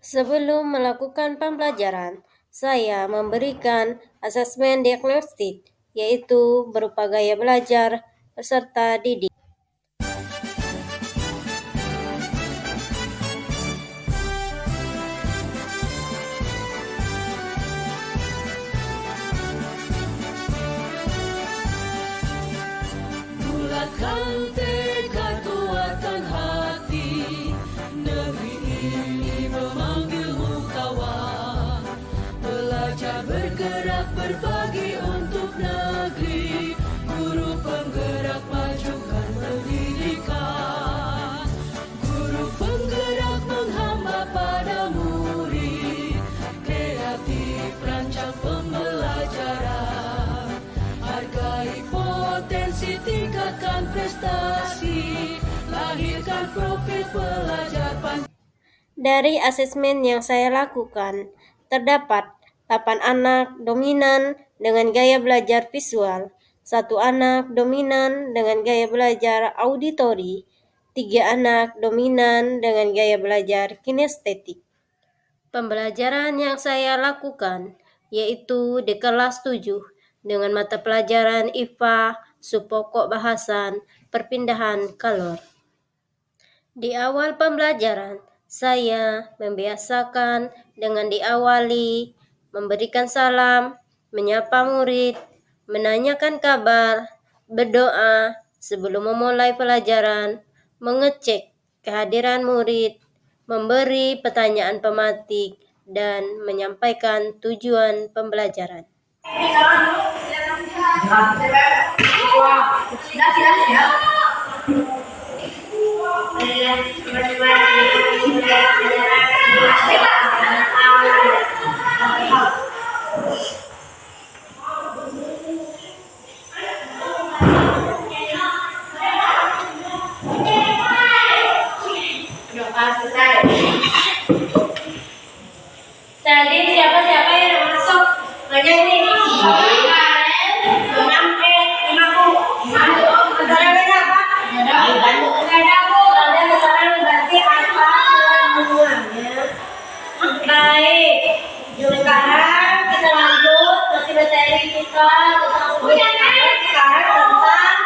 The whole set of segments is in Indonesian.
Sebelum melakukan pembelajaran, saya memberikan asesmen diagnostik, yaitu berupa gaya belajar peserta didik. Bulatkan tekad, kuatkan hati, negeri ini memanggilmu kawan. Belajar bergerak berbagi untuk negeri, guru penggerak majukan pendidikan. Guru penggerak menghamba pada murid, kreatif rancang pembelajaran. Hargai potensi, tingkatkan prestasi, lahirkan profil pelajar Dari asesmen yang saya lakukan, terdapat 8 anak dominan dengan gaya belajar visual, 1 anak dominan dengan gaya belajar auditori, 3 anak dominan dengan gaya belajar kinestetik. Pembelajaran yang saya lakukan yaitu di kelas 7 dengan mata pelajaran IPA, subpokok bahasan, perpindahan kalor. Di awal pembelajaran, saya membiasakan dengan diawali memberikan salam, menyapa murid, menanyakan kabar, berdoa sebelum memulai pelajaran, mengecek kehadiran murid, memberi pertanyaan pematik, dan menyampaikan tujuan pembelajaran. Tadi siapa yang masuk? Banyak nih. Baik, sekarang kita lanjut masih materi kita tentang sekarang tentang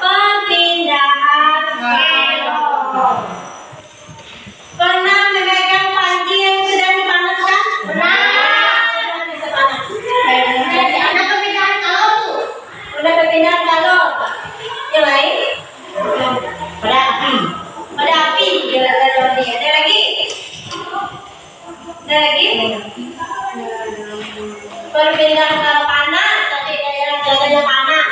perpindahan kalor. Pernah memegang panci yang sudah dipanaskan? Pernah. Bisa panas. Jadi ada perpindahan kalor. Udah perpindahan kalor. Yang lain? Pada api. Pada api. Ada lagi? Ada lagi? Perpindahan kalor panas. Tadi daerah jalannya panas.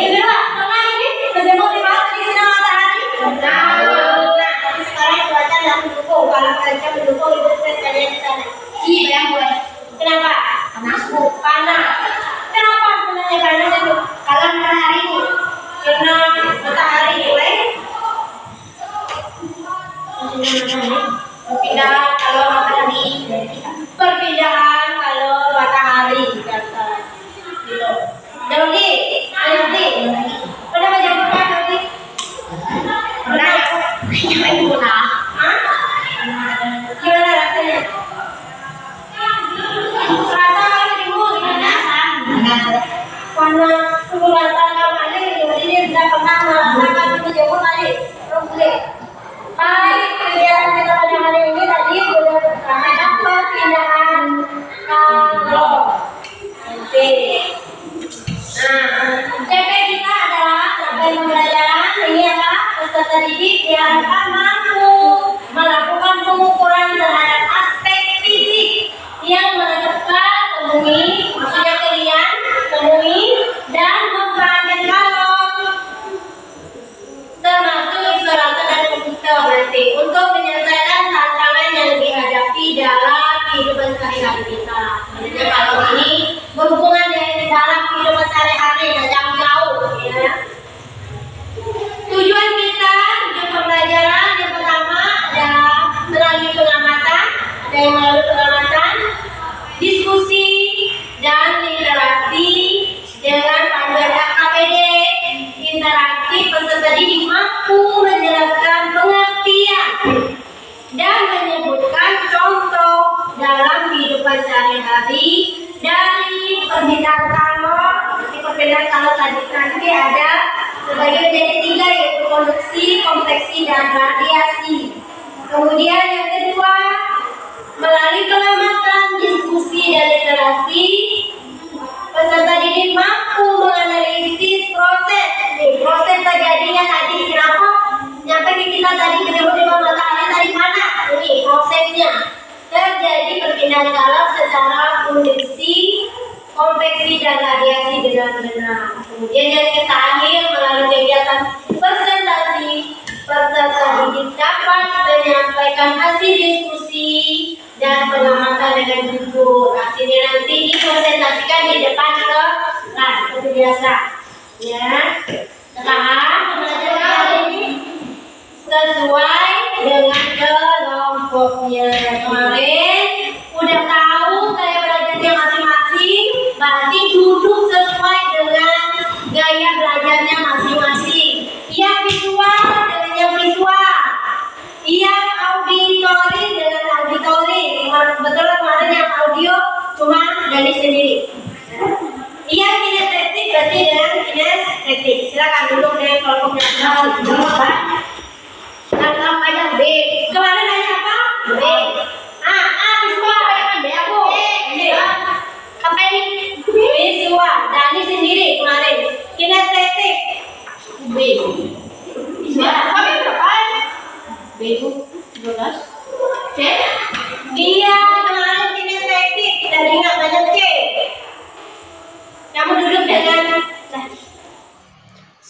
Ini berapa? Pernah ini? Kejemur di bawah di sinar matahari? Nah, tapi sekarang cuaca tidak mendukung. Kalau cuaca mendukung, ibu tes kalian di sana. Iya, yang boleh. Kenapa? Panas, Bu. Panas. Kenapa sebenarnya panas itu? Kalau matahari, Bu. Karena matahari, boleh? Perpindahan kalor matahari. Perpindahan kalor matahari. Kata. Gitu. Jadi, nanti. Pernah baca buku nanti? Pernah ya? Pernah. Hah? Gimana rasanya? Rasa kalau ibu gimana? Karena ibu rasa kali jadi tidak pernah merasakan itu jauh tadi. Boleh. Baik, kegiatan kita pada hari ini tadi sudah bersama perpindahan kalor. Nanti. CP kita adalah capaian pembelajaran. Ini apa? Peserta didik diharapkan mampu melakukan pengukuran terhadap aspek fisik yang menentukan maksudnya kalian temui dan memperhatikan kalor, termasuk isolasi dan komputer nanti untuk menyelesaikan tantangan yang dihadapi dalam kehidupan sehari-hari kita. Sebenarnya kalor ini berhubungan dengan dalam kehidupan sehari-hari yang jauh-jauh, ya. Tujuan pembelajaran yang pertama adalah melalui pengamatan, diskusi dan literasi dengan panduan KPD interaktif. Peserta didik mampu menjelaskan pengertian dan menyebutkan contoh dalam kehidupan sehari-hari dari perbedaan kalor. Di perbedaan kalor tadi nanti ada terbagi menjadi 3, yaitu konduksi, konveksi, dan radiasi. Kemudian yang kedua, melalui pengamatan, diskusi, dan literasi, peserta didik mampu menganalisis proses terjadinya tadi. Kenapa nyampe ke kita tadi penyebab matahari dari mana? Ini prosesnya. Terjadi perpindahan kalor secara konduksi, konveksi, dan radiasi benar-benar. Kemudian yang terakhir, melalui kegiatan presentasi, peserta didik dapat menyampaikan hasil diskusi dan pengamatan dengan jujur. Hasilnya nanti dipresentasikan di depan kelas seperti biasa. Ya, setelah pembelajaran ini sesuai dengan kelompoknya. Kemarin udah tahu gaya belajarnya masing-masing, berarti duduk sesuai dengan gaya belajarnya masing-masing. Yang visual dengan yang visual, yang auditory dengan auditory. Betul kemarin yang audio cuma dari sendiri. Yang kinestetik berarti dengan kinestetik. Silakan duduk dengan kelompoknya masing-masing. Tangkap aja B. Kemarin nanya apa? B. Visual. B aku. Apa ini? Visual. Dani sendiri kemarin. Kinestetik. B. Kami berapa? B itu 12. C. Iya, kemarin kinestetik. Dan ingat banyak C. Kamu duduk dengan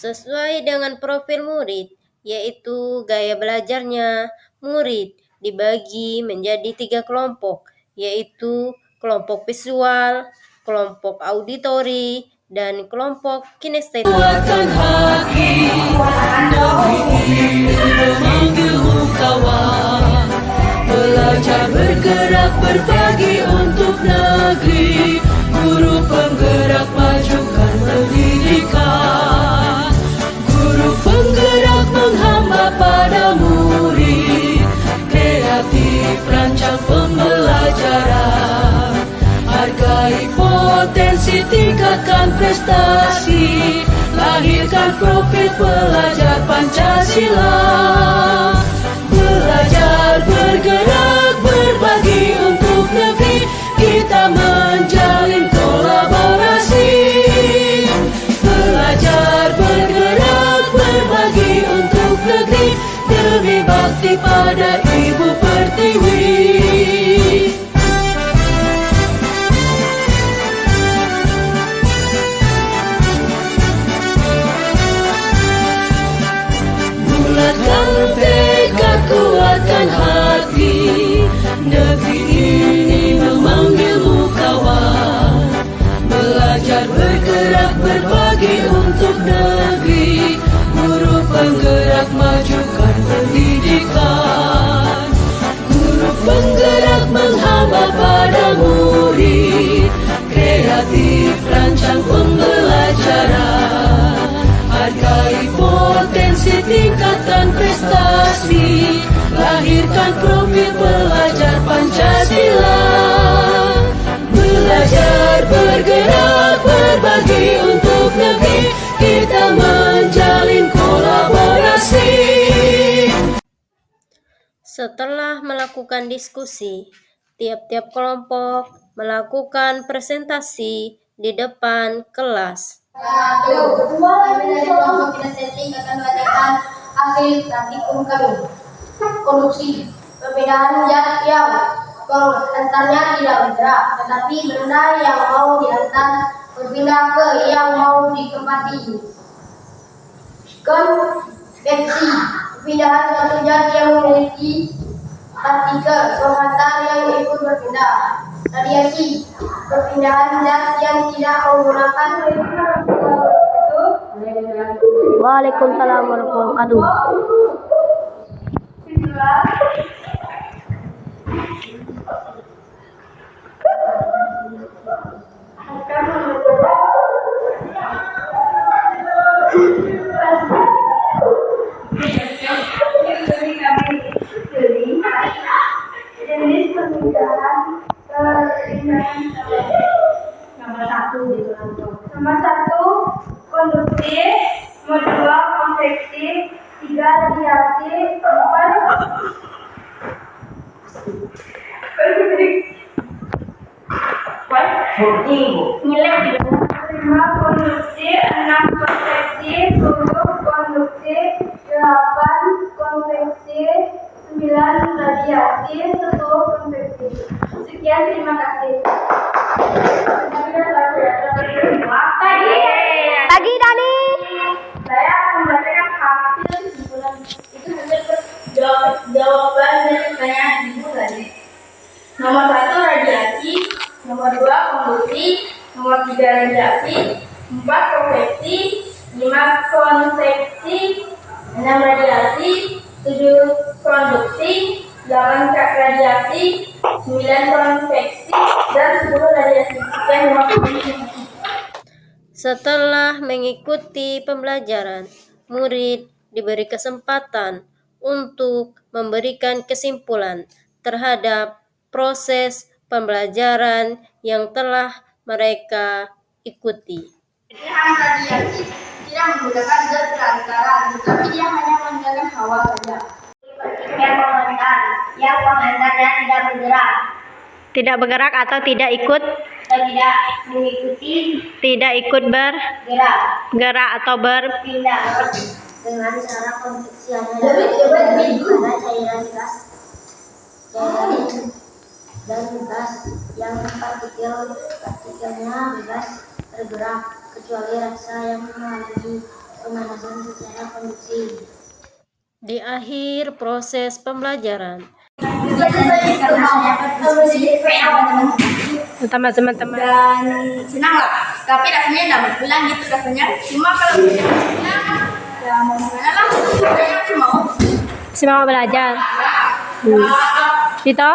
Sesuai dengan profil murid, yaitu gaya belajarnya, murid dibagi menjadi 3 kelompok, yaitu kelompok visual, kelompok auditori, dan kelompok kinestetik. Kuatkan hati, negeri memanggilmu kawan. Belajar bergerak berbagi untuk negeri. Guru penggerak majukan pendidikan. Guru penggerak menghamba pada murid. Kreatif rancang pembelajaran. Hargai potensi, tingkatkan prestasi. Lahirkan profil pelajar Pancasila. Belajar bergerak berbagi untuk negeri. Kita menjalin kolaborasi. Belajar bergerak berbagi untuk negeri. Demi bakti pada Ibu Pertiwi. Bulatkan tekad, kuatkan hati. Negeri ini memanggilmu kawan. Belajar bergerak berbagi untuk negeri. Guru penggerak majukan pendidikan. Guru penggerak menghamba pada murid. Kreatif rancang pembelajaran. Hargai potensi, tingkatkan prestasi. Lahirkan profil pelajar Pancasila. Belajar bergerak berbagi untuk negeri. Kita menjalin kolaborasi. Setelah melakukan diskusi, tiap-tiap kelompok melakukan presentasi di depan kelas. Kedua, dari kelompok kinestetik akan membacakan hasil praktikum kami. Konduksi, perbedaan zat yang antarnya tidak bergerak, tetapi benda yang mau diantar berpindah ke yang mau ditempati. Konveksi, perpindahan suatu zat yang memiliki partikel penghantar yang ikut berpindah. Radiasi, perpindahan zat yang tidak menggunakan. Waalaikumsalam warahmatullahi wabarakatuh. konveksi, 3 radiasi, 5 konduksi, 6 konveksi, 7 konduksi, 8 konveksi, 9 radiasi, 10 konveksi. Sekian, terima kasih. Pagi Dani. Saya akan membacakan hasil kesimpulan. Itu hasil jawaban dari pertanyaan ibu tadi. Nomor 1 radiasi, nomor 2 konduksi, nomor 3 radiasi, 4 konveksi, 5 konveksi, 6 radiasi, 7 konduksi, 8 radiasi, 9 konveksi, dan 10 radiasi. Sekian, terima kasih. Setelah mengikuti pembelajaran, murid diberi kesempatan untuk memberikan kesimpulan terhadap proses pembelajaran yang telah mereka ikuti. Pilihan radiasi tidak menggunakan zat perantara, tetapi dia hanya menggunakan hawa saja. Yang komentarnya tidak bergerak. Tidak bergerak atau tidak ikut, Tidak mengikuti tidak ikut bergerak atau pindah dengan cara konveksi pada cairan gas dan gas yang partikelnya bebas bergerak kecuali rasa yang mengalami pemanasan secara konveksi. Di akhir proses pembelajaran, utama teman-teman dan senang lah, tapi rasanya tidak berpulang gitu rasanya. Cuma kalau bisa senang ya mau gimana lah, saya masih mau masih mau belajar. Tito?